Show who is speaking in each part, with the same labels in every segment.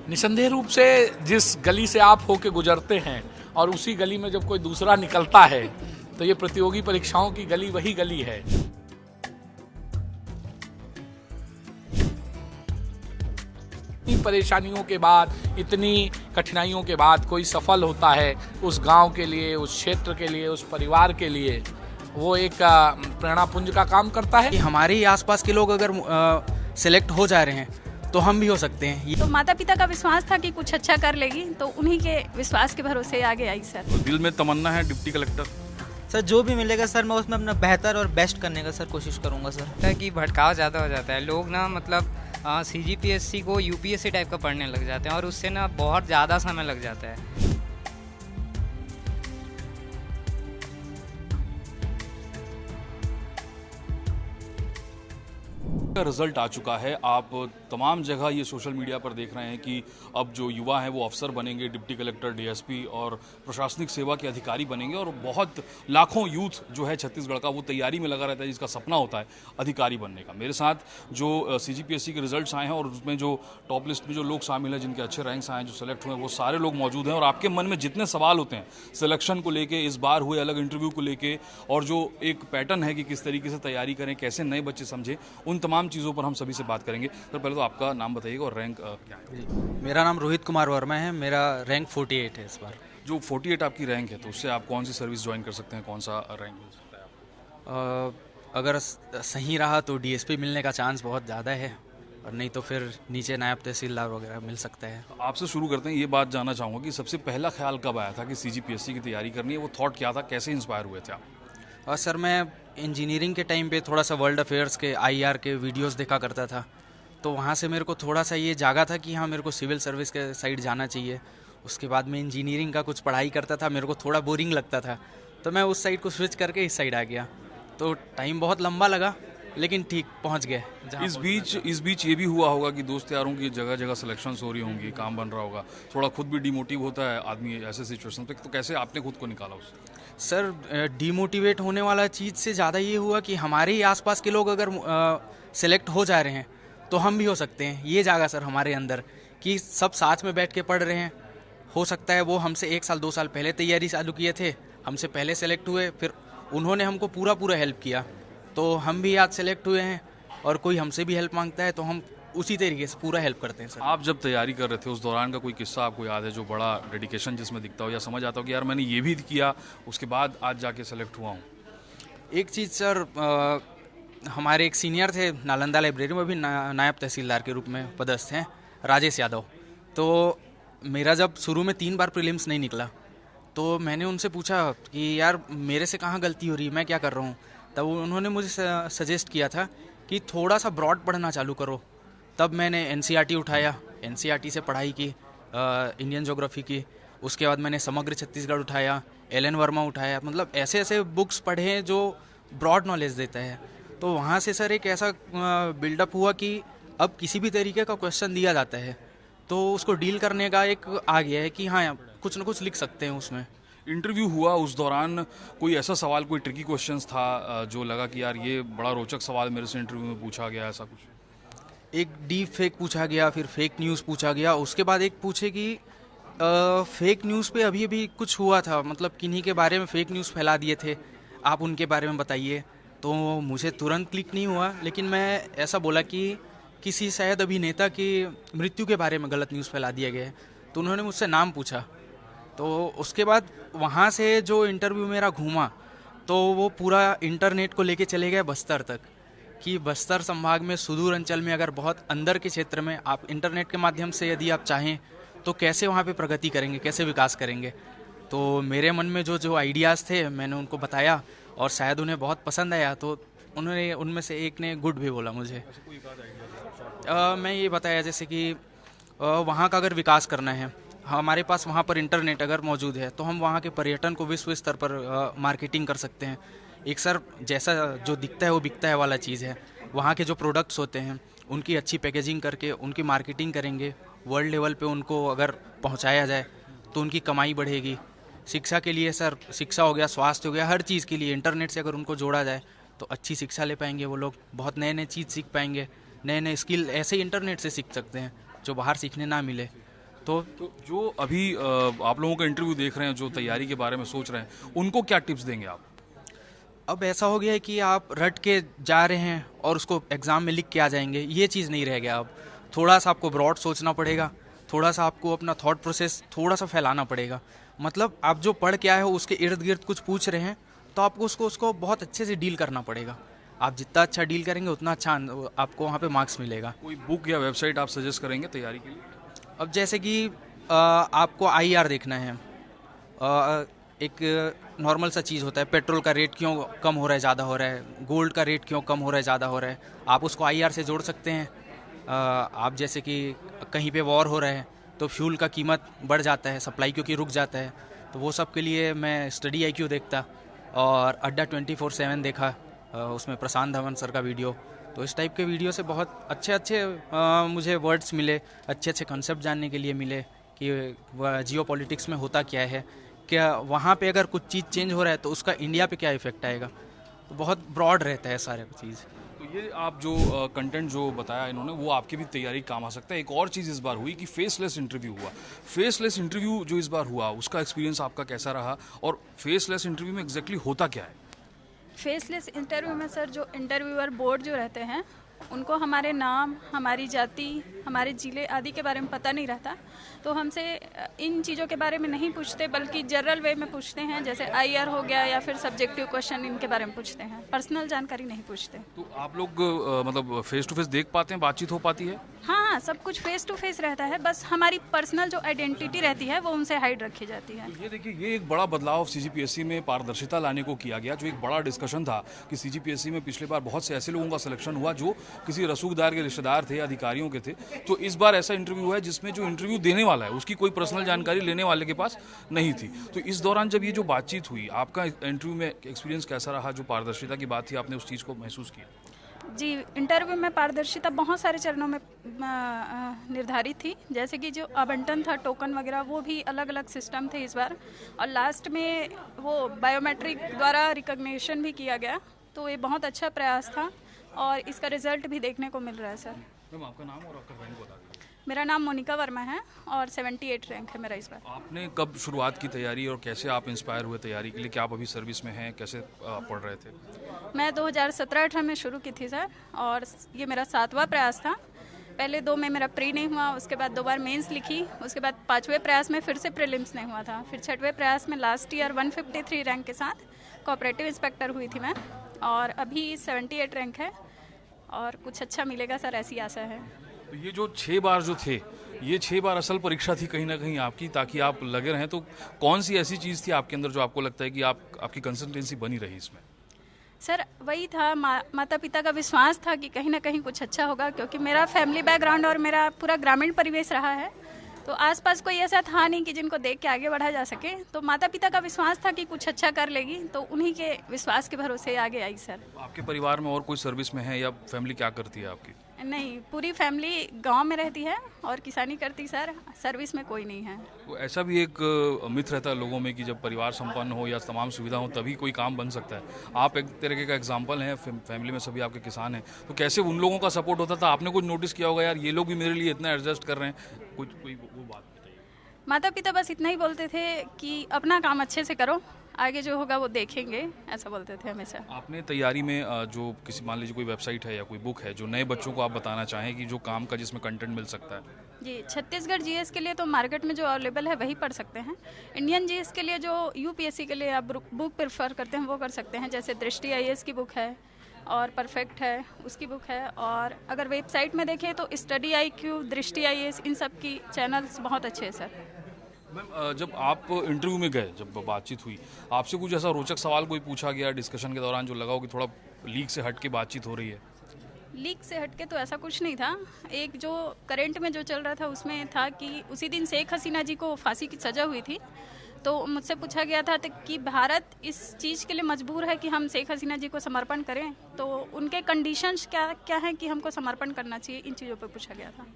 Speaker 1: निसंदेह रूप से जिस गली से आप होके गुजरते हैं और उसी गली में जब कोई दूसरा निकलता है तो ये प्रतियोगी परीक्षाओं की गली वही गली है। इतनी परेशानियों के बाद, इतनी कठिनाइयों के बाद कोई सफल होता है उस गांव के लिए, उस क्षेत्र के लिए, उस परिवार के लिए, वो एक प्रेरणापुंज का काम करता है।
Speaker 2: हमारे ही आसपास के लोग अगर सिलेक्ट हो जा रहे हैं तो हम भी हो सकते हैं।
Speaker 3: तो माता पिता का विश्वास था कि कुछ अच्छा कर लेगी, तो उन्हीं के विश्वास के भरोसे आगे आई सर।
Speaker 4: तो दिल में तमन्ना है डिप्टी कलेक्टर।
Speaker 5: सर जो भी मिलेगा सर मैं उसमें अपना बेहतर और बेस्ट करने का सर कोशिश करूंगा सर।
Speaker 6: कि भटकाव ज़्यादा हो जाता है, लोग ना मतलब CGPSC को UPSC टाइप का पढ़ने लग जाते हैं और उससे ना बहुत ज़्यादा समय लग जाता है।
Speaker 4: रिजल्ट आ चुका है। आप तमाम जगह ये सोशल मीडिया पर देख रहे हैं कि अब जो युवा हैं वो अफसर बनेंगे, डिप्टी कलेक्टर, DSP और प्रशासनिक सेवा के अधिकारी बनेंगे और बहुत लाखों यूथ जो है छत्तीसगढ़ का वो तैयारी में लगा रहता है, जिसका सपना होता है अधिकारी बनने का। मेरे साथ जो CGPSC के रिजल्ट्स आए हैं और उसमें जो टॉप लिस्ट में जो लोग शामिल हैं, जिनके अच्छे रैंक्स आए हैं, जो सेलेक्ट हुए हैं, वो सारे लोग मौजूद हैं। और आपके मन में जितने सवाल होते हैं सिलेक्शन को लेके, इस बार हुए अलग इंटरव्यू को लेके, और जो एक पैटर्न है कि किस तरीके से तैयारी करें, कैसे नए बच्चे समझें, उन तमाम चीज़ों पर हम सभी से बात करेंगे। तो पहले तो आपका नाम बताइएगा और रैंक क्या है?
Speaker 2: मेरा नाम रोहित कुमार वर्मा है, मेरा रैंक 48 है इस बार।
Speaker 4: जो 48 आपकी रैंक है तो उससे आप कौन सी सर्विस ज्वाइन कर सकते हैं, कौन सा रैंक मिल सकता है आपको?
Speaker 2: अगर सही रहा तो DSP मिलने का चांस बहुत ज़्यादा है, और नहीं तो फिर नीचे नायब तहसीलदार वगैरह मिल सकता है।
Speaker 4: आपसे शुरू करते हैं। ये बात जानना चाहूँगा कि सबसे पहला ख्याल कब आया था कि CGPSC की तैयारी करनी है? वो थॉट क्या था, कैसे इंस्पायर हुए थे आप?
Speaker 2: और सर मैं इंजीनियरिंग के टाइम पे थोड़ा सा वर्ल्ड अफेयर्स के IR के वीडियोस देखा करता था, तो वहाँ से मेरे को थोड़ा सा ये जागा था कि हाँ मेरे को सिविल सर्विस के साइड जाना चाहिए। उसके बाद में इंजीनियरिंग का कुछ पढ़ाई करता था, मेरे को थोड़ा बोरिंग लगता था, तो मैं उस साइड को स्विच करके इस साइड आ गया। तो टाइम बहुत लंबा लगा लेकिन ठीक पहुँच गए।
Speaker 4: इस बीच ये भी हुआ होगा कि दोस्त यारों की जगह जगह सिलेक्शंस हो रही होंगी, काम बन रहा होगा, थोड़ा खुद भी डिमोटिव होता है आदमी ऐसे सिचुएशन पे, तो कैसे आपने खुद को निकाला उससे?
Speaker 2: सर डिमोटिवेट होने वाला चीज़ से ज़्यादा ये हुआ कि हमारे ही आसपास के लोग अगर सिलेक्ट हो जा रहे हैं तो हम भी हो सकते हैं। ये जागा सर हमारे अंदर कि सब साथ में बैठ के पढ़ रहे हैं। हो सकता है वो हमसे 1 साल 2 साल पहले तैयारी चालू किए थे, हमसे पहले सेलेक्ट हुए, फिर उन्होंने हमको पूरा हेल्प किया, तो हम भी आज सेलेक्ट हुए हैं। और कोई हमसे भी हेल्प मांगता है तो हम उसी तरीके से पूरा हेल्प करते हैं सर।
Speaker 4: आप जब तैयारी कर रहे थे उस दौरान का कोई किस्सा आपको याद है जो बड़ा डेडिकेशन जिसमें दिखता हो या समझ आता हो कि यार मैंने ये भी किया, उसके बाद आज जाके सेलेक्ट हुआ हूँ?
Speaker 2: एक चीज़ सर, हमारे एक सीनियर थे नालंदा लाइब्रेरी में, भी नायब तहसीलदार के रूप में पदस्थ हैं, राजेश यादव। तो मेरा जब शुरू में 3 बार प्रीलिम्स नहीं निकला तो मैंने उनसे पूछा कि यार मेरे से कहाँ गलती हो रही है, मैं क्या कर रहा हूँ? तब उन्होंने मुझे सजेस्ट किया था कि थोड़ा सा ब्रॉड पढ़ना चालू करो। तब मैंने NCERT उठाया, NCERT से पढ़ाई की, इंडियन ज्योग्राफी की। उसके बाद मैंने समग्र छत्तीसगढ़ उठाया, LN वर्मा उठाया, मतलब ऐसे ऐसे बुक्स पढ़े जो ब्रॉड नॉलेज देता है। तो वहाँ से सर एक ऐसा बिल्डअप हुआ कि अब किसी भी तरीके का क्वेश्चन दिया जाता है तो उसको डील करने का एक आ गया है कि हाँ कुछ ना कुछ लिख सकते हैं उसमें।
Speaker 4: इंटरव्यू हुआ उस दौरान कोई ऐसा सवाल, कोई ट्रिकी क्वेश्चंस था जो लगा कि यार ये बड़ा रोचक सवाल मेरे से इंटरव्यू में पूछा गया, ऐसा कुछ?
Speaker 2: एक डीप फेक पूछा गया, फिर फेक न्यूज़ पूछा गया, उसके बाद एक पूछे कि फेक न्यूज़ पे अभी कुछ हुआ था, मतलब किन्हीं के बारे में फेक न्यूज़ फैला दिए थे, आप उनके बारे में बताइए। तो मुझे तुरंत क्लिक नहीं हुआ, लेकिन मैं ऐसा बोला कि किसी शायद अभिनेता की मृत्यु के बारे में गलत न्यूज़ फैला दिया गया है। तो उन्होंने मुझसे नाम पूछा, तो उसके बाद वहाँ से जो इंटरव्यू मेरा घूमा तो वो पूरा इंटरनेट को लेके चले गए बस्तर तक, कि बस्तर संभाग में सुदूर अंचल में अगर बहुत अंदर के क्षेत्र में आप इंटरनेट के माध्यम से यदि आप चाहें तो कैसे वहाँ पे प्रगति करेंगे, कैसे विकास करेंगे। तो मेरे मन में जो आइडियाज़ थे मैंने उनको बताया और शायद उन्हें बहुत पसंद आया, तो उन्होंने उनमें से एक ने गुड भी बोला मुझे। मैं ये बताया जैसे कि वहाँ का अगर विकास करना है, हमारे पास वहाँ पर इंटरनेट अगर मौजूद है तो हम वहाँ के पर्यटन को विश्व स्तर पर मार्केटिंग कर सकते हैं। एक सर जैसा जो दिखता है वो बिकता है वाला चीज़ है। वहाँ के जो प्रोडक्ट्स होते हैं उनकी अच्छी पैकेजिंग करके उनकी मार्केटिंग करेंगे, वर्ल्ड लेवल पे उनको अगर पहुँचाया जाए तो उनकी कमाई बढ़ेगी। शिक्षा के लिए सर, शिक्षा हो गया, स्वास्थ्य हो गया, हर चीज़ के लिए इंटरनेट से अगर उनको जोड़ा जाए तो अच्छी शिक्षा ले पाएंगे वो लोग, बहुत नए नए चीज़ सीख पाएंगे, नए नए स्किल ऐसे ही इंटरनेट से सीख सकते हैं जो बाहर सीखने ना मिले। तो
Speaker 4: जो अभी आप लोगों का इंटरव्यू देख रहे हैं, जो तैयारी के बारे में सोच रहे हैं, उनको क्या टिप्स देंगे आप?
Speaker 2: अब ऐसा हो गया है कि आप रट के जा रहे हैं और उसको एग्ज़ाम में लिख के आ जाएंगे, ये चीज़ नहीं रह गया। अब थोड़ा सा आपको ब्रॉड सोचना पड़ेगा, थोड़ा सा आपको अपना थॉट प्रोसेस थोड़ा सा फैलाना पड़ेगा। मतलब आप जो पढ़ के आए हो उसके इर्द गिर्द कुछ पूछ रहे हैं तो आपको उसको बहुत अच्छे से डील करना पड़ेगा। आप जितना अच्छा डील करेंगे उतना अच्छा आपको वहाँ पे मार्क्स मिलेगा।
Speaker 4: कोई बुक या वेबसाइट आप सजेस्ट करेंगे तैयारी के लिए?
Speaker 2: अब जैसे कि आपको IR देखना है, एक नॉर्मल सा चीज़ होता है, पेट्रोल का रेट क्यों कम हो रहा है, ज़्यादा हो रहा है, गोल्ड का रेट क्यों कम हो रहा है, ज़्यादा हो रहा है, आप उसको IR से जोड़ सकते हैं। आप जैसे कि कहीं पे वॉर हो रहा है तो फ्यूल का कीमत बढ़ जाता है, सप्लाई क्योंकि रुक जाता है, तो वो सब के लिए मैं स्टडी IQ देखता और अड्डा 24/7 देखा, उसमें प्रशांत धवन सर का वीडियो। तो इस टाइप के वीडियो से बहुत अच्छे मुझे वर्ड्स मिले, अच्छे कंसेप्ट जानने के लिए मिले कि जियो पॉलिटिक्स में होता क्या है, क्या वहाँ पे अगर कुछ चीज़ चेंज हो रहा है तो उसका इंडिया पे क्या इफेक्ट आएगा। तो बहुत ब्रॉड रहता है सारे चीज़।
Speaker 4: तो ये आप जो कंटेंट जो बताया इन्होंने, वो आपकी भी तैयारी काम आ सकता है। एक और चीज़ इस बार हुई कि फेसलेस इंटरव्यू हुआ। फेसलेस इंटरव्यू जो इस बार हुआ, उसका एक्सपीरियंस आपका कैसा रहा, और फेसलेस इंटरव्यू में एग्जैक्टली होता क्या है?
Speaker 3: फेसलेस इंटरव्यू में सर जो इंटरव्यूअर बोर्ड जो रहते हैं उनको हमारे नाम, हमारी जाति, हमारे ज़िले आदि के बारे में पता नहीं रहता, तो हमसे इन चीज़ों के बारे में नहीं पूछते, बल्कि जनरल वे में पूछते हैं, जैसे IR हो गया या फिर सब्जेक्टिव क्वेश्चन, इनके बारे में पूछते हैं, पर्सनल जानकारी नहीं पूछते।
Speaker 4: तो आप लोग मतलब फेस टू फेस देख पाते हैं, बातचीत हो पाती है?
Speaker 3: हाँ, सब कुछ फेस टू फेस रहता है, बस हमारी पर्सनल जो आइडेंटिटी रहती है वो उनसे हाइड रखी जाती है।
Speaker 4: तो ये देखिए, ये एक बड़ा बदलाव CGPSC में पारदर्शिता लाने को किया गया। जो एक बड़ा डिस्कशन था कि CGPSC में पिछले बार बहुत से ऐसे लोगों का सिलेक्शन हुआ जो किसी रसूखदार के रिश्तेदार थे, अधिकारियों के थे, तो इस बार ऐसा इंटरव्यू हुआ है जिसमें जो इंटरव्यू देने वाला है उसकी कोई पर्सनल जानकारी लेने वाले के पास नहीं थी। तो इस दौरान जब ये जो बातचीत हुई, आपका इंटरव्यू में एक्सपीरियंस कैसा रहा? जो पारदर्शिता की बात थी, आपने उस चीज़ को महसूस किया?
Speaker 3: जी, इंटरव्यू में पारदर्शिता बहुत सारे चरणों में निर्धारित थी, जैसे कि जो आवंटन था टोकन वगैरह, वो भी अलग अलग सिस्टम थे इस बार, और लास्ट में वो बायोमेट्रिक द्वारा रिकॉग्निशन भी किया गया, तो ये बहुत अच्छा प्रयास था और इसका रिजल्ट भी देखने को मिल रहा है। सर
Speaker 4: मैम, आपका नाम और आपका रैंक बता दीजिए।
Speaker 3: मेरा नाम मोनिका वर्मा है और 78 रैंक है मेरा इस बार।
Speaker 4: आपने कब शुरुआत की तैयारी और कैसे आप इंस्पायर हुए तैयारी के लिए? क्या आप अभी सर्विस में हैं? कैसे पढ़ रहे थे?
Speaker 3: मैं 2017-18 में शुरू की थी सर, और ये मेरा 7वां प्रयास था। पहले 2 में मेरा प्री नहीं हुआ, उसके बाद 2 बार मेंस लिखी, उसके बाद 5वें प्रयास में फिर से प्रीलिम्स नहीं हुआ था, फिर 6वें प्रयास में लास्ट ईयर 153 रैंक के साथ कोऑपरेटिव इंस्पेक्टर हुई थी मैं, और अभी 78 रैंक है और कुछ अच्छा मिलेगा सर, ऐसी आशा है।
Speaker 4: तो ये जो 6 बार जो थे, ये 6 बार असल परीक्षा थी कहीं ना कहीं आपकी, ताकि आप लगे रहें। तो कौन सी ऐसी चीज़ थी आपके अंदर जो आपको लगता है कि आपकी कंसिस्टेंसी बनी रही इसमें?
Speaker 3: सर वही था, माता पिता का विश्वास था कि कहीं ना कहीं कुछ अच्छा होगा, क्योंकि मेरा फैमिली बैकग्राउंड और मेरा पूरा ग्रामीण परिवेश रहा है, तो आसपास कोई ऐसा था नहीं कि जिनको देख के आगे बढ़ा जा सके, तो माता पिता का विश्वास था कि कुछ अच्छा कर लेगी, तो उन्हीं के विश्वास के भरोसे आगे आई सर।
Speaker 4: आपके परिवार में और कोई सर्विस में है या फैमिली क्या करती है आपकी?
Speaker 3: नहीं, पूरी फैमिली गांव में रहती है और किसानी करती सर, सर्विस में कोई नहीं है।
Speaker 4: तो ऐसा भी एक मिथ रहता है लोगों में कि जब परिवार संपन्न हो या तमाम सुविधा हो तभी कोई काम बन सकता है। आप एक तरीके का एग्जाम्पल हैं, फैमिली में सभी आपके किसान हैं, तो कैसे उन लोगों का सपोर्ट होता था? आपने कुछ नोटिस किया होगा, यार ये लोग भी मेरे लिए इतना एडजस्ट कर रहे हैं, कोई वो बात बताइए।
Speaker 3: माता पिता बस इतना ही बोलते थे कि अपना काम अच्छे से करो, आगे जो होगा वो देखेंगे, ऐसा बोलते थे हमेशा।
Speaker 4: आपने तैयारी में जो किसी, मान लीजिए कोई वेबसाइट है या कोई बुक है जो नए बच्चों को आप बताना चाहें कि जो काम का जिसमें कंटेंट मिल सकता है?
Speaker 3: जी, छत्तीसगढ़ जीएस के लिए तो मार्केट में जो अवेलेबल है वही पढ़ सकते हैं। इंडियन जीएस के लिए जो यूपीएससी के लिए आप बुक प्रेफर करते हैं वो कर सकते हैं, जैसे दृष्टि IAS की बुक है और परफेक्ट है, उसकी बुक है, और अगर वेबसाइट में देखें तो स्टडी IQ, दृष्टि IAS, इन सब की चैनल्स बहुत अच्छे हैं सर।
Speaker 4: मैम, जब आप इंटरव्यू में गए, जब बातचीत हुई, आपसे कुछ ऐसा रोचक सवाल कोई पूछा गया डिस्कशन के दौरान जो लगा हो कि थोड़ा लीक से हट के बातचीत हो रही है?
Speaker 3: लीक से हटके तो ऐसा कुछ नहीं था। एक जो करंट में जो चल रहा था उसमें था कि उसी दिन शेख हसीना जी को फांसी की सज़ा हुई थी, तो मुझसे पूछा गया था कि भारत इस चीज़ के लिए मजबूर है कि हम शेख हसीना जी को समर्पण करें, तो उनके कंडीशंस क्या क्या हैं कि हमको समर्पण करना चाहिए, इन चीज़ों पर पूछा गया था।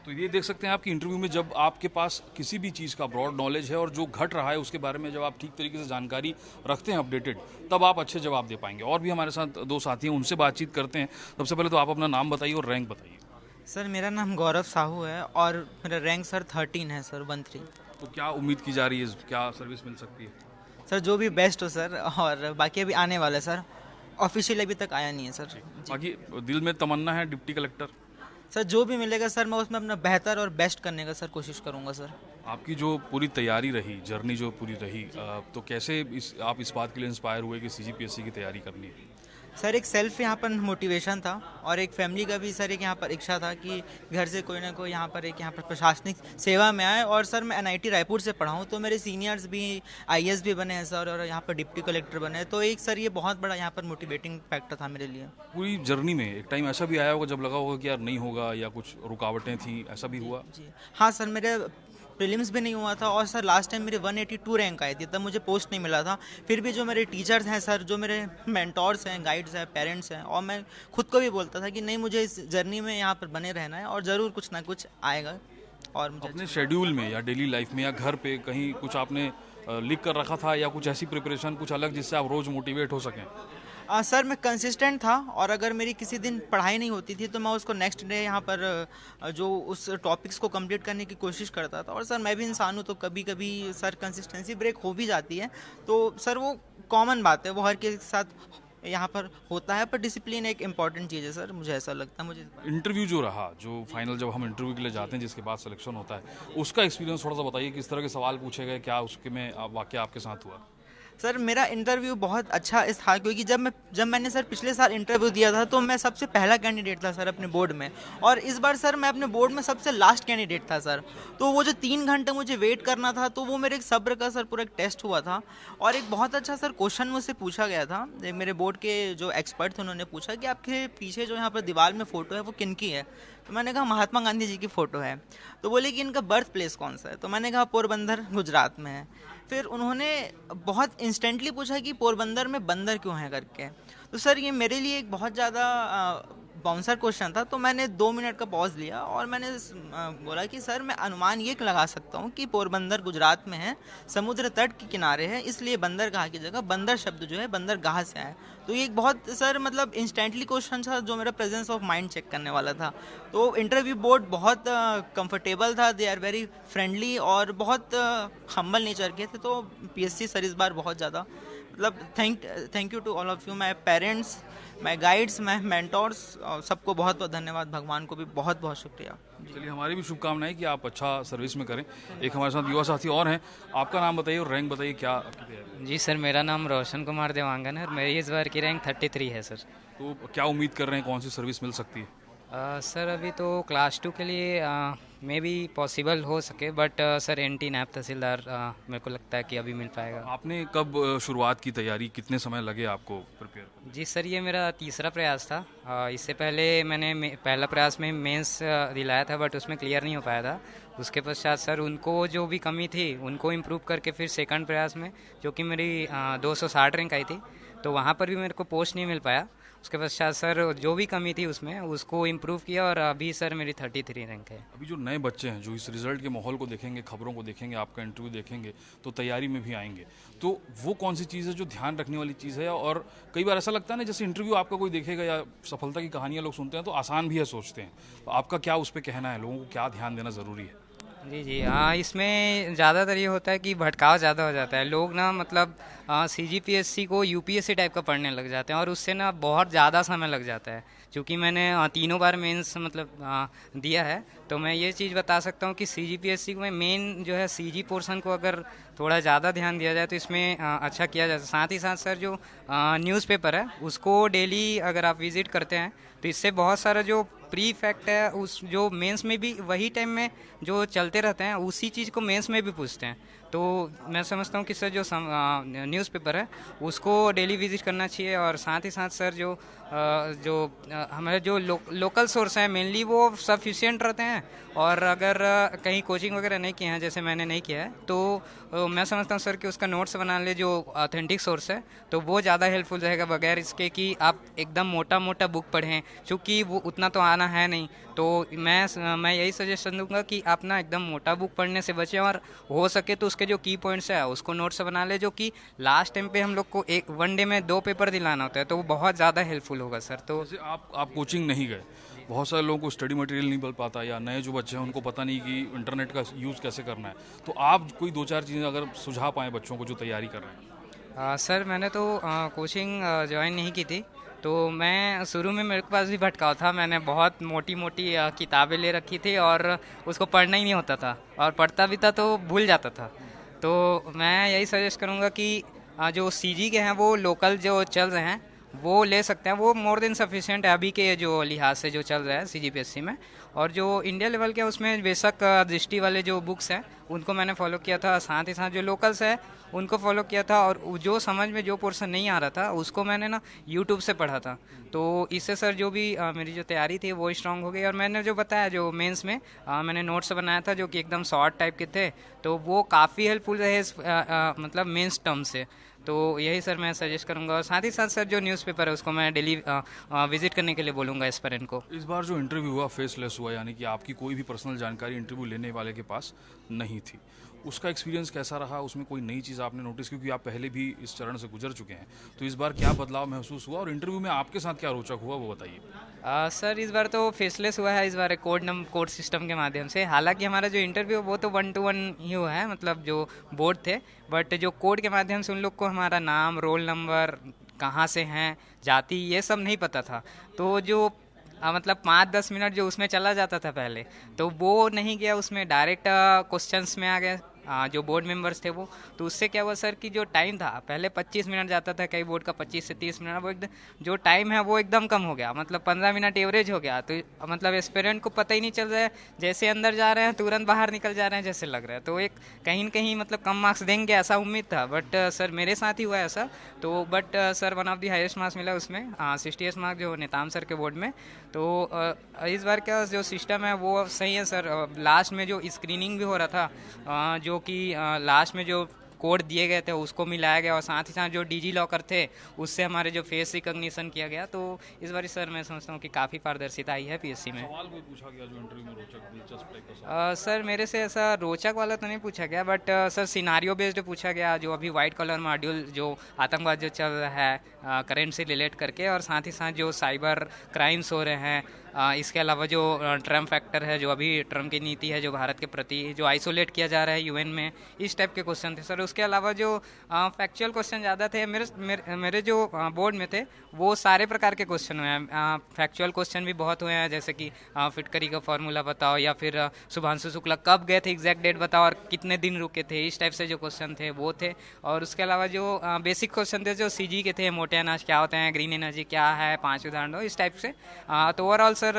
Speaker 4: तो ये देख सकते हैं आपकी इंटरव्यू में, जब आपके पास किसी भी चीज़ का ब्रॉड नॉलेज है और जो घट रहा है उसके बारे में जब आप ठीक तरीके से जानकारी रखते हैं अपडेटेड, तब आप अच्छे जवाब दे पाएंगे। और भी हमारे साथ 2 साथी हैं, उनसे बातचीत करते हैं। सबसे पहले तो आप अपना नाम बताइए और रैंक बताइए।
Speaker 5: सर मेरा नाम गौरव साहू है और मेरा रैंक सर 13 है सर 13।
Speaker 4: तो क्या उम्मीद की जा रही है, क्या सर्विस मिल सकती है?
Speaker 5: सर जो भी बेस्ट हो सर, और बाकी अभी आने वाला है सर, ऑफिशियल अभी तक आया नहीं है सर।
Speaker 4: बाकी दिल में तमन्ना है डिप्टी कलेक्टर?
Speaker 5: सर जो भी मिलेगा सर मैं उसमें अपना बेहतर और बेस्ट करने का सर कोशिश करूँगा सर।
Speaker 4: आपकी जो पूरी तैयारी रही, जर्नी जो पूरी रही, तो कैसे आप इस बात के लिए इंस्पायर हुए कि सीजीपीएससी की तैयारी करनी है?
Speaker 5: सर एक सेल्फ यहाँ पर मोटिवेशन था और एक फैमिली का भी सर एक यहाँ पर इच्छा था कि घर से कोई ना कोई यहाँ पर प्रशासनिक सेवा में आए। और सर मैं एनआईटी रायपुर से पढ़ा हूँ, तो मेरे सीनियर्स भी आईएएस भी बने हैं सर, और यहाँ पर डिप्टी कलेक्टर बने हैं, तो एक सर ये बहुत बड़ा यहाँ पर मोटिवेटिंग फैक्टर था मेरे लिए।
Speaker 4: पूरी जर्नी में एक टाइम ऐसा भी आया होगा जब लगा होगा कि यार नहीं होगा, या कुछ रुकावटें थी, ऐसा भी हुआ?
Speaker 5: जी हाँ सर, मेरे प्रीलिम्स भी नहीं हुआ था और सर लास्ट टाइम मेरी 182 रैंक आई थी, तब मुझे पोस्ट नहीं मिला था। फिर भी जो मेरे टीचर्स हैं सर, जो मेरे मेंटोर्स हैं, गाइड्स हैं, पेरेंट्स हैं, और मैं खुद को भी बोलता था कि नहीं मुझे इस जर्नी में यहाँ पर बने रहना है और ज़रूर कुछ ना कुछ आएगा। और मुझे
Speaker 4: अपने शेड्यूल में या डेली लाइफ में या घर पे कहीं कुछ आपने लिख कर रखा था, या कुछ ऐसी प्रिपरेशन कुछ अलग जिससे आप रोज मोटिवेट हो सकें?
Speaker 5: सर मैं कंसिस्टेंट था, और अगर मेरी किसी दिन पढ़ाई नहीं होती थी तो मैं उसको नेक्स्ट डे यहाँ पर जो उस टॉपिक्स को कंप्लीट करने की कोशिश करता था। और सर मैं भी इंसान हूँ, तो कभी कभी सर कंसिस्टेंसी ब्रेक हो भी जाती है, तो सर वो कॉमन बात है, वो हर किसी के साथ यहाँ पर होता है, पर डिसिप्लिन एक इम्पॉर्टेंट चीज़ है सर, मुझे ऐसा लगता है। मुझे
Speaker 4: इंटरव्यू जो रहा, जो फाइनल जब हम इंटरव्यू के लिए जाते हैं जिसके बाद सिलेक्शन होता है, उसका एक्सपीरियंस थोड़ा सा बताइए। किस तरह के सवाल पूछे गए, क्या उसके में वाकया आपके साथ हुआ?
Speaker 5: सर मेरा इंटरव्यू बहुत अच्छा इस था, क्योंकि जब मैंने सर पिछले साल इंटरव्यू दिया था तो मैं सबसे पहला कैंडिडेट था सर अपने बोर्ड में, और इस बार सर मैं अपने बोर्ड में सबसे लास्ट कैंडिडेट था सर। तो वो जो 3 घंटे मुझे वेट करना था, तो वो मेरे एक सब्र का सर पूरा एक टेस्ट हुआ था। और एक बहुत अच्छा सर क्वेश्चन मुझसे पूछा गया था, मेरे बोर्ड के जो एक्सपर्ट थे उन्होंने पूछा कि आपके पीछे जो यहाँ पर दीवार में फ़ोटो है वो किन की है? तो मैंने कहा महात्मा गांधी जी की फ़ोटो है। तो बोले कि इनका बर्थ प्लेस कौन सा है? तो मैंने कहा पोरबंदर गुजरात में है। फिर उन्होंने बहुत इंस्टेंटली पूछा कि पोरबंदर में बंदर क्यों है करके। तो सर ये मेरे लिए एक बहुत ज़्यादा बाउंसर क्वेश्चन था, तो मैंने 2 मिनट का पॉज लिया और मैंने बोला कि सर मैं अनुमान ये लगा सकता हूँ कि पोरबंदर गुजरात में है, समुद्र तट के किनारे है, इसलिए बंदरगाह की जगह बंदर शब्द जो है बंदरगाह से आया। तो ये एक बहुत सर मतलब इंस्टेंटली क्वेश्चन था जो मेरा प्रेजेंस ऑफ माइंड चेक करने वाला था। तो इंटरव्यू बोर्ड बहुत कंफर्टेबल था, दे आर वेरी फ्रेंडली और बहुत हम्बल नेचर के थे। तो पीएससी सर इस बार बहुत ज़्यादा मतलब thank you to all of you, my parents, my guides, my mentors, सबको बहुत बहुत धन्यवाद, भगवान को भी बहुत बहुत शुक्रिया।
Speaker 4: चलिए, हमारी भी शुभकामनाएं कि आप अच्छा सर्विस में करें। एक हमारे साथ युवा साथी और हैं, आपका नाम बताइए और रैंक बताइए, क्या आपकी तैयारी है?
Speaker 6: जी सर, मेरा नाम रोशन कुमार देवांगन है और मेरी इस बार की रैंक 33 है सर।
Speaker 4: तो क्या उम्मीद कर रहे हैं, कौन सी सर्विस मिल सकती है?
Speaker 6: सर अभी तो क्लास 2 के लिए मे बी पॉसिबल हो सके, बट सर एनटी नायब तहसीलदार मेरे को लगता है कि अभी मिल पाएगा।
Speaker 4: आपने कब शुरुआत की तैयारी, कितने समय लगे आपको प्रिपेयर करने?
Speaker 6: जी सर, ये मेरा तीसरा प्रयास था। इससे पहले मैंने पहला प्रयास में मेंस दिलाया था, बट उसमें क्लियर नहीं हो पाया था। उसके पश्चात सर उनको जो भी कमी थी उनको इम्प्रूव करके फिर सेकंड प्रयास में, जो कि मेरी 260 रैंक आई थी, तो वहाँ पर भी मेरे को पोस्ट नहीं मिल पाया। उसके पश्चात सर जो भी कमी थी उसमें उसको इम्प्रूव किया और अभी सर मेरी 33 रैंक है।
Speaker 4: अभी जो नए बच्चे हैं जो इस रिजल्ट के माहौल को देखेंगे, खबरों को देखेंगे, आपका इंटरव्यू देखेंगे, तो तैयारी में भी आएंगे, तो वो कौन सी चीज़ है जो ध्यान रखने वाली चीज़ है? और कई बार ऐसा लगता है ना, जैसे इंटरव्यू आपका कोई देखेगा या सफलता की कहानियाँ लोग सुनते हैं तो आसान भी है सोचते हैं, तो आपका क्या उस पर कहना है, लोगों को क्या ध्यान देना ज़रूरी है?
Speaker 6: जी हाँ, इसमें ज़्यादातर ये होता है कि भटकाव ज़्यादा हो जाता है। लोग ना मतलब सीजीपीएससी को यूपीएससी टाइप का पढ़ने लग जाते हैं और उससे ना बहुत ज़्यादा समय लग जाता है। क्योंकि मैंने 3 बार मेंस मतलब दिया है, तो मैं ये चीज़ बता सकता हूँ कि सीजीपीएससी में मेन जो है सीजी पोर्शन को अगर थोड़ा ज़्यादा ध्यान दिया जाए तो इसमें अच्छा किया जा सकता। साथ ही साथ सर जो न्यूज़पेपर है उसको डेली अगर आप विज़िट करते हैं तो इससे बहुत सारा जो प्री फैक्ट है उस जो मेंस में भी वही टाइम में जो चलते रहते हैं उसी चीज़ को मेंस में भी पूछते हैं। तो मैं समझता हूँ कि सर जो न्यूज़पेपर है उसको डेली विजिट करना चाहिए। और साथ ही साथ सर जो हमारे जो लोकल सोर्स हैं मेनली वो सफिशिएंट रहते हैं। और अगर कहीं कोचिंग वगैरह नहीं किए हैं, जैसे मैंने नहीं किया है, तो मैं समझता हूँ सर कि उसका नोट्स बना ले जो ऑथेंटिक सोर्स है, तो वो ज़्यादा हेल्पफुल रहेगा, बगैर इसके कि आप एकदम मोटा बुक पढ़ें, क्योंकि वो उतना तो आना है नहीं। तो मैं यही सजेशन दूंगा कि आप ना एकदम मोटा बुक पढ़ने से बचें और हो सके तो उसके जो की पॉइंट्स है उसको नोट्स बना ले, जो कि लास्ट टाइम पे हम लोग को एक वन डे में 2 पेपर दिलाना होता है, तो वो बहुत ज़्यादा हेल्पफुल होगा सर। तो
Speaker 4: जैसे आप कोचिंग नहीं गए, बहुत सारे लोगों को स्टडी मटेरियल नहीं मिल पाता, या नए जो बच्चे हैं उनको पता नहीं कि इंटरनेट का यूज़ कैसे करना है। तो आप कोई 2-4 चीज़ें अगर सुझा पाएँ बच्चों को जो तैयारी कर रहे हैं।
Speaker 6: सर मैंने तो कोचिंग ज्वाइन नहीं की थी, तो मैं शुरू में मेरे पास भी भटकाव था। मैंने बहुत मोटी मोटी किताबें ले रखी थी और उसको पढ़ना ही नहीं होता था, और पढ़ता भी था तो भूल जाता था। तो मैं यही सजेस्ट करूँगा कि जो सीजी के हैं वो लोकल जो चल रहे हैं वो ले सकते हैं, वो मोर देन सफिशिएंट है अभी के जो लिहाज से जो चल रहा है सीजीपीएससी में। और जो इंडिया लेवल के उसमें बेशक दृष्टि वाले जो बुक्स हैं उनको मैंने फॉलो किया था, साथ ही साथ जो लोकल्स है उनको फॉलो किया था, और जो समझ में जो पोर्शन नहीं आ रहा था उसको मैंने ना यूट्यूब से पढ़ा था। तो इससे सर जो भी मेरी जो तैयारी थी वो स्ट्रांग हो गई। और मैंने जो बताया जो मेंस में मैंने नोट्स बनाया था जो कि एकदम शॉर्ट टाइप के थे, तो वो काफ़ी हेल्पफुल रहे मतलब मेंस टर्म से। तो यही सर मैं सजेस्ट करूंगा, और साथ ही साथ सर जो न्यूज़पेपर है उसको मैं डेली विजिट करने के लिए बोलूँगा एस्पिरेंट को।
Speaker 4: इस बार जो इंटरव्यू हुआ फेसलेस हुआ, यानी कि आपकी कोई भी पर्सनल जानकारी इंटरव्यू लेने वाले के पास नहीं थी, उसका एक्सपीरियंस कैसा रहा? उसमें कोई नई चीज़ आपने नोटिस, क्योंकि आप पहले भी इस चरण से गुजर चुके हैं, तो इस बार क्या बदलाव महसूस हुआ और इंटरव्यू में आपके साथ क्या रोचक हुआ वो बताइए।
Speaker 6: सर इस बार तो फेसलेस हुआ है, इस बार कोड सिस्टम के माध्यम से। हालांकि हमारा जो इंटरव्यू वो तो 1-to-1 ही हुआ है, मतलब जो बोर्ड थे, बट जो कोड के माध्यम से उन लोग को हमारा नाम, रोल नंबर, कहाँ से हैं, जाति, ये सब नहीं पता था। तो जो मतलब 5-10 मिनट जो उसमें चला जाता था पहले, तो वो नहीं गया, उसमें डायरेक्ट क्वेश्चंस में आ गया जो बोर्ड मेंबर्स थे वो। तो उससे क्या हुआ सर कि जो टाइम था पहले 25 मिनट जाता था, कई बोर्ड का 25 से 30 मिनट, वो एकदम जो टाइम है वो एकदम कम हो गया, मतलब 15 मिनट एवरेज हो गया। तो मतलब एस्पिरेंट को पता ही नहीं चल रहा है, जैसे अंदर जा रहे हैं तुरंत बाहर निकल जा रहे हैं जैसे लग रहा है। तो एक कहीं न कहीं मतलब कम मार्क्स देंगे ऐसा उम्मीद था, बट सर मेरे साथ ही हुआ ऐसा। तो but sir one of the highest marks मिला उसमें 68 मार्क्स जो नेताम सर के बोर्ड में। तो इस बार का जो सिस्टम है वो सही है सर। लास्ट में जो स्क्रीनिंग भी हो रहा था, जो कि लास्ट में जो कोड दिए गए थे उसको मिलाया गया, और साथ ही साथ जो डिजी लॉकर थे उससे हमारे जो फेस रिकॉग्निशन किया गया। तो इस बार सर मैं समझता हूँ कि काफ़ी पारदर्शिता आई है पीएससी में।
Speaker 4: सवाल कोई पूछा गया जो इंटरव्यू में रोचक दिलचस्प टाइप का सवाल?
Speaker 6: सर मेरे से ऐसा रोचक वाला तो नहीं पूछा गया, बट सर सिनारियो बेस्ड पूछा गया, जो अभी वाइट कॉलर मॉड्यूल जो आतंकवाद जो चल रहा है करेंट से रिलेट करके, और साथ ही साथ जो साइबर क्राइम्स हो रहे हैं, इसके अलावा जो ट्रम्प फैक्टर है, जो अभी ट्रम्प की नीति है जो भारत के प्रति, जो आइसोलेट किया जा रहा है यूएन में, इस टाइप के क्वेश्चन थे सर। उसके अलावा जो फैक्चुअल क्वेश्चन ज़्यादा थे मेरे जो बोर्ड में थे वो सारे प्रकार के क्वेश्चन हुए हैं। फैक्चुअल क्वेश्चन भी बहुत हुए हैं, जैसे कि फिटकरी का फॉर्मूला बताओ, या फिर शुभांशु शुक्ला कब गए थे एग्जैक्ट डेट बताओ और कितने दिन रुके थे, इस टाइप से जो क्वेश्चन थे वो थे। और उसके अलावा जो बेसिक क्वेश्चन थे जो सीजी के थे, मोटे अनाज क्या होते हैं, ग्रीन एनर्जी क्या है, 5 उदाहरण दो, इस टाइप से। तो ओवरऑल सर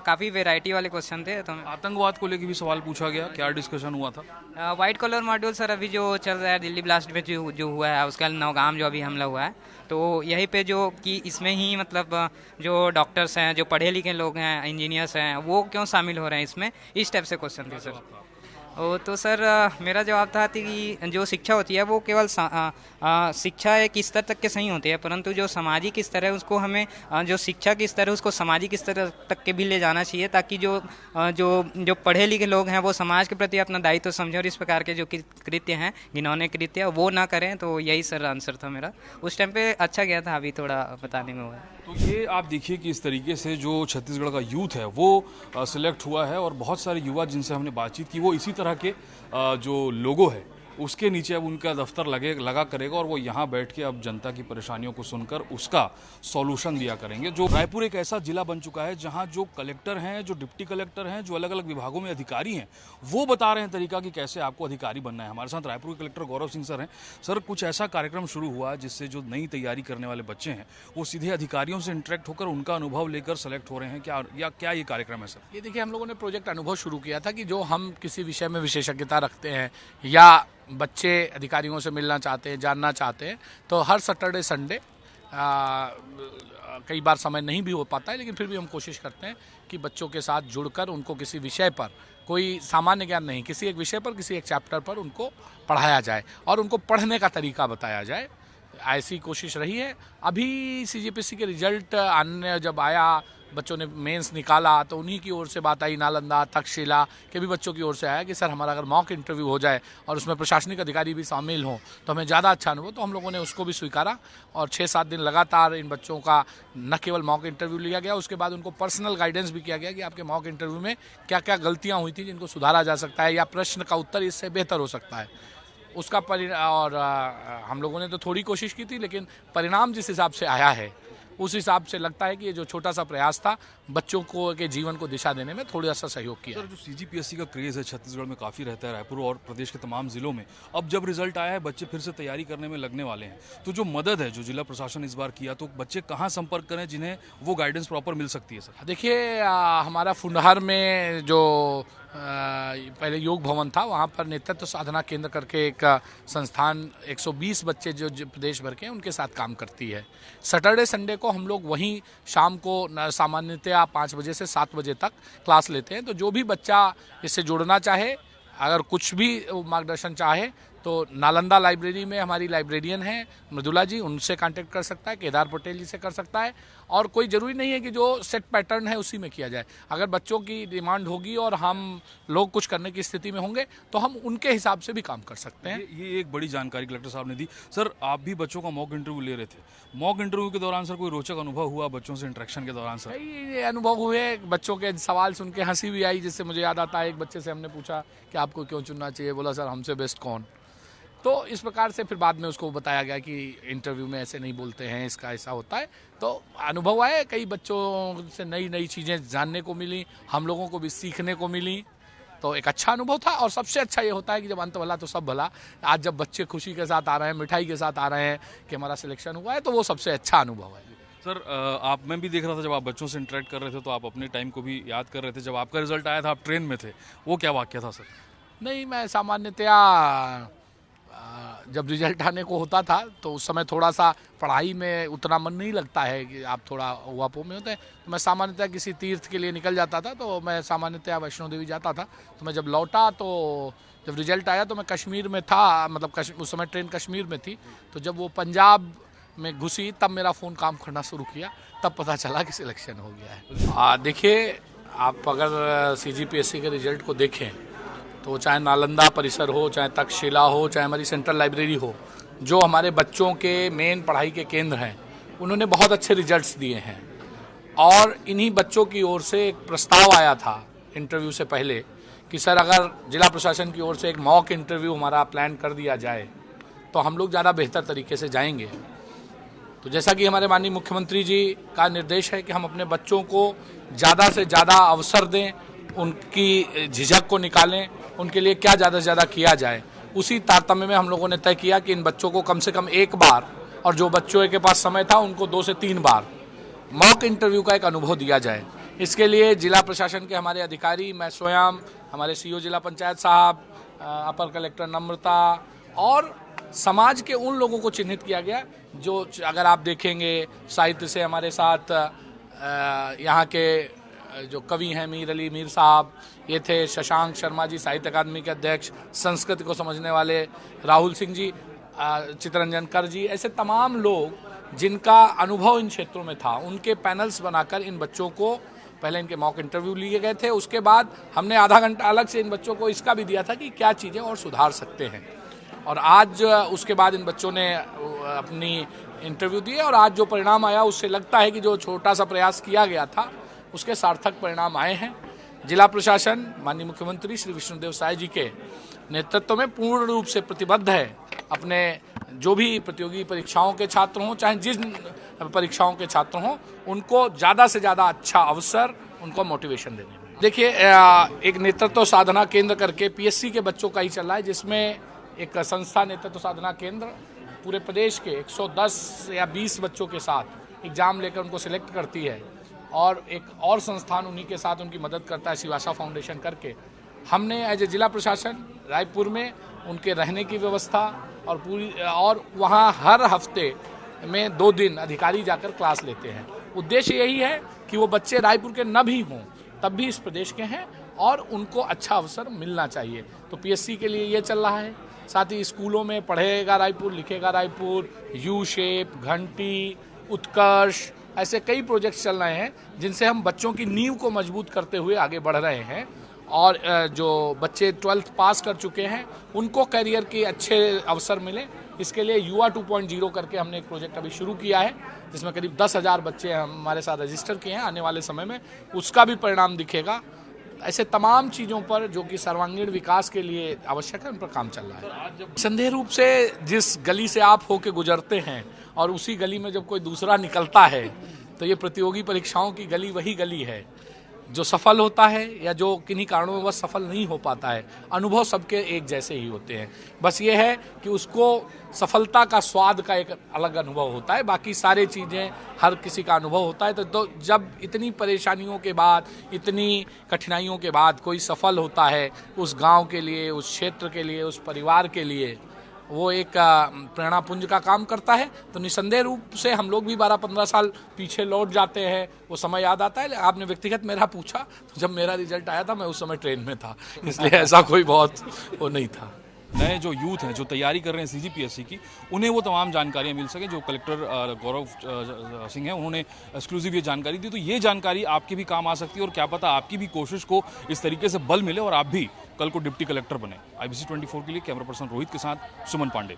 Speaker 6: काफ़ी वेराइटी वाले क्वेश्चन थे। तो
Speaker 4: आतंकवाद को लेकर भी सवाल पूछा गया, क्या डिस्कशन हुआ था?
Speaker 6: वाइट कॉलर मॉड्यूल सर अभी जो चल रहा है दिल्ली ब्लास्ट में जो हुआ है, उसका नौगाम जो अभी हमला हुआ है, तो यहीं पे जो कि इसमें ही मतलब जो डॉक्टर्स हैं, जो पढ़े लिखे लोग हैं, इंजीनियर्स हैं, वो क्यों शामिल हो रहे हैं इसमें, इस टाइप से क्वेश्चन थे सर। तो सर मेरा जवाब था कि जो शिक्षा होती है वो केवल शिक्षा एक स्तर तक के सही होती है, परंतु जो सामाजिक स्तर है उसको हमें जो शिक्षा के स्तर है उसको सामाजिक स्तर तक के भी ले जाना चाहिए, ताकि जो जो जो पढ़े लिखे लोग हैं वो समाज के प्रति अपना दायित्व समझें और इस प्रकार के जो कृत्य हैं, घिनौने कृत्य, वो ना करें। तो यही सर आंसर था मेरा। उस टाइम पे अच्छा गया था, अभी थोड़ा बताने में हुआ।
Speaker 4: तो ये आप देखिए कि इस तरीके से जो छत्तीसगढ़ का यूथ है वो सिलेक्ट हुआ है, और बहुत सारे युवा जिनसे हमने बातचीत की वो इसी तरह के जो लोगो है उसके नीचे अब उनका दफ्तर लगा करेगा, और वो यहाँ बैठ के अब जनता की परेशानियों को सुनकर उसका सॉल्यूशन दिया करेंगे। जो रायपुर एक ऐसा जिला बन चुका है जहाँ जो कलेक्टर हैं, जो डिप्टी कलेक्टर हैं, जो अलग अलग विभागों में अधिकारी हैं, वो बता रहे हैं तरीका कि कैसे आपको अधिकारी बनना है। हमारे साथ रायपुर के कलेक्टर गौरव सिंह सर हैं। सर, कुछ ऐसा कार्यक्रम शुरू हुआ जिससे जो नई तैयारी करने वाले बच्चे हैं वो सीधे अधिकारियों से इंटरेक्ट होकर उनका अनुभव लेकर सेलेक्ट हो रहे हैं, क्या ये कार्यक्रम है सर?
Speaker 1: ये देखिए, हम लोगों ने प्रोजेक्ट अनुभव शुरू किया था कि जो हम किसी विषय में विशेषज्ञता रखते हैं या बच्चे अधिकारियों से मिलना चाहते हैं, जानना चाहते हैं, तो हर सैटरडे संडे कई बार समय नहीं भी हो पाता है, लेकिन फिर भी हम कोशिश करते हैं कि बच्चों के साथ जुड़कर उनको किसी विषय पर, कोई सामान्य ज्ञान नहीं, किसी एक विषय पर, किसी एक चैप्टर पर उनको पढ़ाया जाए और उनको पढ़ने का तरीका बताया जाए। ऐसी कोशिश रही है। अभी सीजीपीएससी के रिजल्ट आने जब आया बच्चों ने मेंस निकाला तो उन्हीं की ओर से बात आई, नालंदा तक्षशिला के भी बच्चों की ओर से आया कि सर हमारा अगर मॉक इंटरव्यू हो जाए और उसमें प्रशासनिक अधिकारी भी शामिल हों तो हमें ज़्यादा अच्छा अनुभव। तो हम लोगों ने उसको भी स्वीकारा और 6-7 दिन लगातार इन बच्चों का न केवल मॉक इंटरव्यू लिया गया, उसके बाद उनको पर्सनल गाइडेंस भी किया गया कि आपके मॉक इंटरव्यू में क्या क्या गलतियाँ हुई थी जिनको सुधारा जा सकता है या प्रश्न का उत्तर इससे बेहतर हो सकता है उसका और हम लोगों ने तो थोड़ी कोशिश की थी, लेकिन परिणाम जिस हिसाब से आया है उस हिसाब से लगता है कि ये जो छोटा सा प्रयास था बच्चों को के जीवन को दिशा देने में थोड़ा सा सहयोग किया।
Speaker 4: सर जो सीजीपीएससी का क्रेज़ है छत्तीसगढ़ में काफ़ी रहता है, रायपुर और प्रदेश के तमाम जिलों में, अब जब रिजल्ट आया है बच्चे फिर से तैयारी करने में लगने वाले हैं, तो जो मदद है जो जिला प्रशासन इस बार किया, तो बच्चे कहाँ संपर्क करें जिन्हें वो गाइडेंस प्रॉपर मिल सकती है? सर
Speaker 1: देखिए हमारा फुंडहर में जो पहले योग भवन था वहाँ पर नेतृत्व साधना केंद्र करके एक संस्थान 120 बच्चे जो प्रदेश भर के हैं उनके साथ काम करती है। सैटरडे संडे को हम लोग वहीं शाम को सामान्यतया 5 बजे से 7 बजे तक क्लास लेते हैं। तो जो भी बच्चा इससे जुड़ना चाहे, अगर कुछ भी मार्गदर्शन चाहे तो नालंदा लाइब्रेरी में हमारी लाइब्रेरियन हैं मृदुला जी, उनसे कांटेक्ट कर सकता है, केदार पटेल जी से कर सकता है। और कोई ज़रूरी नहीं है कि जो सेट पैटर्न है उसी में किया जाए। अगर बच्चों की डिमांड होगी और हम लोग कुछ करने की स्थिति में होंगे तो हम उनके हिसाब से भी काम कर सकते हैं।
Speaker 4: ये एक बड़ी जानकारी कलेक्टर साहब ने दी। सर आप भी बच्चों का मॉक इंटरव्यू ले रहे थे, मॉक इंटरव्यू के दौरान सर कोई रोचक अनुभव हुआ बच्चों से इंटरेक्शन के दौरान? सर
Speaker 1: ये अनुभव हुए, बच्चों के सवाल सुन के हंसी भी आई, जिससे मुझे याद आता है एक बच्चे से हमने पूछा कि आपको क्यों चुनना चाहिए, बोला सर हमसे बेस्ट कौन। तो इस प्रकार से फिर बाद में उसको बताया गया कि इंटरव्यू में ऐसे नहीं बोलते हैं, इसका ऐसा होता है। तो अनुभव आए, कई बच्चों से नई नई चीज़ें जानने को मिली, हम लोगों को भी सीखने को मिली। तो एक अच्छा अनुभव था। और सबसे अच्छा ये होता है कि जब अंत भला तो सब भला। आज जब बच्चे खुशी के साथ आ रहे हैं, मिठाई के साथ आ रहे हैं कि हमारा सिलेक्शन हुआ है, तो वो सबसे अच्छा अनुभव है।
Speaker 4: सर मैं भी देख रहा था जब आप बच्चों से इंटरेक्ट कर रहे थे तो आप अपने टाइम को भी याद कर रहे थे। जब आपका रिजल्ट आया था आप ट्रेन में थे, वो क्या वाक्य था? सर
Speaker 1: नहीं, मैं सामान्यतया जब रिजल्ट आने को होता था तो उस समय थोड़ा सा पढ़ाई में उतना मन नहीं लगता है कि आप थोड़ा वापो में होते हैं। तो मैं सामान्यतया किसी तीर्थ के लिए निकल जाता था। तो मैं सामान्यतया वैष्णो देवी जाता था। तो मैं जब लौटा तो जब रिजल्ट आया तो मैं कश्मीर में था, मतलब उस समय ट्रेन कश्मीर में थी। तो जब वो पंजाब में घुसी तब मेरा फ़ोन काम करना शुरू किया, तब पता चला कि सिलेक्शन हो गया है। देखिए, आप अगर सीजीपीएससी के रिजल्ट को देखें तो चाहे नालंदा परिसर हो, चाहे तक्षशिला हो, चाहे हमारी सेंट्रल लाइब्रेरी हो, जो हमारे बच्चों के मेन पढ़ाई के केंद्र हैं, उन्होंने बहुत अच्छे रिजल्ट्स दिए हैं। और इन्हीं बच्चों की ओर से एक प्रस्ताव आया था इंटरव्यू से पहले कि सर अगर जिला प्रशासन की ओर से एक मॉक इंटरव्यू हमारा प्लान कर दिया जाए तो हम लोग ज़्यादा बेहतर तरीके से जाएंगे। तो जैसा कि हमारे माननीय मुख्यमंत्री जी का निर्देश है कि हम अपने बच्चों को ज़्यादा से ज़्यादा अवसर दें, उनकी झिझक को निकालें, उनके लिए क्या ज़्यादा से ज़्यादा किया जाए, उसी तारतम्य में हम लोगों ने तय किया कि इन बच्चों को कम से कम एक बार, और जो बच्चों के पास समय था उनको 2 से 3 बार मॉक इंटरव्यू का एक अनुभव दिया जाए। इसके लिए जिला प्रशासन के हमारे अधिकारी, मैं स्वयं, हमारे सीईओ जिला पंचायत साहब, अपर कलेक्टर नम्रता और समाज के उन लोगों को चिन्हित किया गया जो, अगर आप देखेंगे साहित्य से हमारे साथ यहाँ के जो कवि हैं मीर अली मीर साहब, ये थे शशांक शर्मा जी साहित्य अकादमी के अध्यक्ष, संस्कृत को समझने वाले राहुल सिंह जी, चितरंजन कर जी, ऐसे तमाम लोग जिनका अनुभव इन क्षेत्रों में था, उनके पैनल्स बनाकर इन बच्चों को पहले इनके मॉक इंटरव्यू लिए गए थे। उसके बाद हमने आधा घंटा अलग से इन बच्चों को इसका भी दिया था कि क्या चीज़ें और सुधार सकते हैं। और आज उसके बाद इन बच्चों ने अपनी इंटरव्यू दिए और आज जो परिणाम आया उससे लगता है कि जो छोटा सा प्रयास किया गया था उसके सार्थक परिणाम आए हैं। जिला प्रशासन माननीय मुख्यमंत्री श्री विष्णुदेव साय जी के नेतृत्व में पूर्ण रूप से प्रतिबद्ध है अपने जो भी प्रतियोगी परीक्षाओं के छात्र हों, चाहे जिन परीक्षाओं के छात्र हों, उनको ज़्यादा से ज़्यादा अच्छा अवसर, उनको मोटिवेशन देने में। देखिए, एक नेतृत्व साधना केंद्र करके पीएससी के बच्चों का ही चल रहा है, जिसमें एक संस्था नेतृत्व साधना केंद्र पूरे प्रदेश के 110 या 20 बच्चों के साथ एग्जाम लेकर उनको सिलेक्ट करती है। और एक और संस्थान उन्हीं के साथ उनकी मदद करता है, शिवासा फाउंडेशन करके। हमने एज ए जिला प्रशासन रायपुर में उनके रहने की व्यवस्था और वहाँ हर हफ्ते में 2 दिन अधिकारी जाकर क्लास लेते हैं। उद्देश्य यही है कि वो बच्चे रायपुर के न भी हों तब भी इस प्रदेश के हैं और उनको अच्छा अवसर मिलना चाहिए। तो पीएससी के लिए ये चल रहा है। साथ ही स्कूलों में पढ़ेगा रायपुर, लिखेगा रायपुर, यू शेप, घंटी, उत्कर्ष ऐसे कई प्रोजेक्ट्स चल रहे हैं जिनसे हम बच्चों की नींव को मजबूत करते हुए आगे बढ़ रहे हैं। और जो बच्चे 12th पास कर चुके हैं उनको करियर के अच्छे अवसर मिले, इसके लिए युवा 2.0 करके हमने एक प्रोजेक्ट अभी शुरू किया है जिसमें करीब 10,000 बच्चे हमारे साथ रजिस्टर किए हैं। आने वाले समय में उसका भी परिणाम दिखेगा। ऐसे तमाम चीज़ों पर जो कि सर्वांगीण विकास के लिए आवश्यक है उन पर काम चल रहा है। संदेह रूप से जिस गली से आप होके गुजरते हैं और उसी गली में जब कोई दूसरा निकलता है तो ये प्रतियोगी परीक्षाओं की गली वही गली है। जो सफल होता है या जो किन्हीं कारणों में वह सफल नहीं हो पाता है, अनुभव सबके एक जैसे ही होते हैं। बस ये है कि उसको सफलता का स्वाद का एक अलग अनुभव होता है, बाकी सारी चीज़ें हर किसी का अनुभव होता है। तो जब इतनी परेशानियों के बाद, इतनी कठिनाइयों के बाद कोई सफल होता है उस गांव के लिए, उस क्षेत्र के लिए, उस परिवार के लिए, वो एक प्रेरणा पुंज का काम करता है। तो निसंदेह रूप से हम लोग भी 12-15 साल पीछे लौट जाते हैं, वो समय याद आता है। आपने व्यक्तिगत मेरा पूछा, तो जब मेरा रिजल्ट आया था मैं उस समय ट्रेन में था, इसलिए ऐसा कोई बहुत वो नहीं था।
Speaker 4: नए जो यूथ हैं जो तैयारी कर रहे हैं सीजीपीएससी की, उन्हें वो तमाम जानकारियां मिल सके जो कलेक्टर गौरव सिंह हैं उन्होंने एक्सक्लूसिव ये जानकारी दी। तो ये जानकारी आपके भी काम आ सकती है और क्या पता आपकी भी कोशिश को इस तरीके से बल मिले और आप भी कल को डिप्टी कलेक्टर बने। IBC 24 के लिए कैमरा पर्सन रोहित के साथ सुमन पांडे।